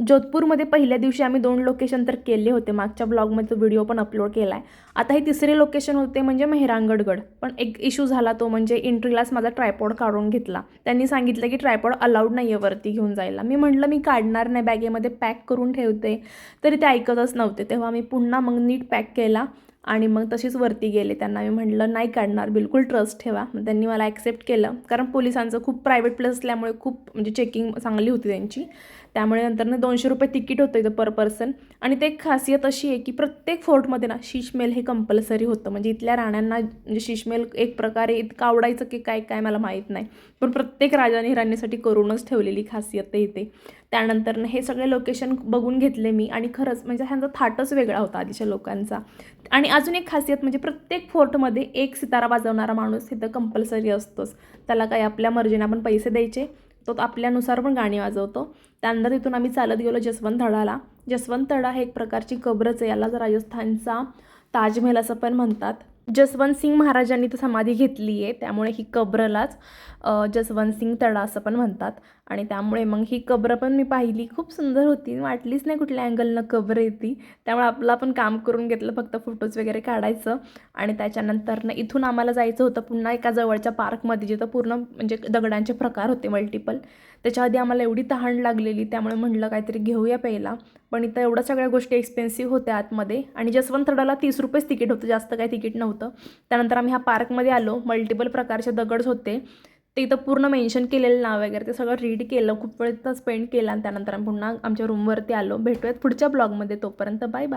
जोधपूरमध्ये पहिल्या दिवशी आम्ही 2 लोकेशन तर केले होते. मागच्या ब्लॉगमध्ये तो व्हिडिओ पण अपलोड केला आहे. आता हे तिसरे लोकेशन होते म्हणजे मेहरांगडगड. पण एक इश्यू झाला तो म्हणजे एंट्रीलाच माझा ट्रायपॉड काढून घेतला. त्यांनी सांगितलं की ट्रायपॉड अलाउड नाही आहे वरती घेऊन जायला. मी म्हटलं मी काढणार नाही, बॅगेमध्ये पॅक करून ठेवते. तरी ते ऐकतच नव्हते. तेव्हा मी पुन्हा मग नीट पॅक केला आणि मग तशीच वरती गेले. त्यांना मी म्हटलं नाही काढणार, बिलकुल ट्रस्ट ठेवा. मग त्यांनी मला ॲक्सेप्ट केलं, कारण पोलिसांचं खूप प्रायव्हेट प्लेस असल्यामुळे खूप म्हणजे चेकिंग चांगली होती त्यांची. त्यामुळे नंतर 200 रुपये तिकीट होतं इथं पर पर्सन. आणि ते एक खासियत अशी आहे की प्रत्येक फोर्टमध्ये ना शिशमेल हे कंपल्सरी होतं. म्हणजे इथल्या राण्यांना म्हणजे शिशमेल एक प्रकारे इतकं आवडायचं की काय काय मला माहीत नाही, पण प्रत्येक राजाने राणीसाठी करूनच ठेवलेली खासियत आहे इथे. त्यानंतर हे सगळे लोकेशन बघून घेतले मी आणि खरंच म्हणजे ह्यांचा थाटच वेगळा होता आधीच्या लोकांचा. आणि अजून एक खासियत म्हणजे प्रत्येक फोर्टमध्ये एक सितारा वाजवणारा माणूस इथं कंपल्सरी असतोच. त्याला काही आपल्या मर्जीने आपण पैसे द्यायचे, तो आपल्यानुसार पण गाणी वाजवतो. त्यानंतर तिथून आम्ही चालत गेलो जसवंत तळाला. जसवंत तळा हे एक प्रकारची कब्रच आहे. याला राजस्थानचा ताजमहल असं पण म्हणतात. जसवंत सिंग महाराजांनी तर समाधी घेतली आहे, त्यामुळे ही कब्रलाच जसवंत सिंग तळा असं पण म्हणतात. आणि त्यामुळे मग ही कब्र पण मी पाहिली, खूप सुंदर होती. वाटलीच नाही कुठल्या अँगलनं कब्र येते. त्यामुळे आपलं आपण काम करून घेतलं, फक्त फोटोज वगैरे काढायचं. आणि त्याच्यानंतर इथून आम्हाला जायचं होतं पुन्हा एका जवळच्या पार्कमध्ये, जिथं पूर्ण म्हणजे दगडांचे प्रकार होते मल्टिपल. त्याच्या आधी आम्हाला एवढी तहान लागलेली, त्यामुळे म्हटलं काहीतरी घेऊया प्यायला. पण इथं एवढ्या सगळ्या गोष्टी एक्सपेन्सिव्ह होत्या आतमध्ये. आणि जसवंत तळाला 30 रुपयेच तिकीट होतं, जास्त काही तिकीट नव्हतं. त्यानंतर आम्ही ह्या पार्कमध्ये आलो. मल्टिपल प्रकारचे दगड होते, ते इथं पूर्ण मेन्शन केलेलं नाव वगैरे ते सगळं रीड केलं, खूप वेळ इथं स्पेंड केला. आणि त्यानंतर आम्ही पुन्हा आमच्या रूमवरती आलो. भेटूयात पुढच्या ब्लॉगमध्ये, तोपर्यंत बाय बाय.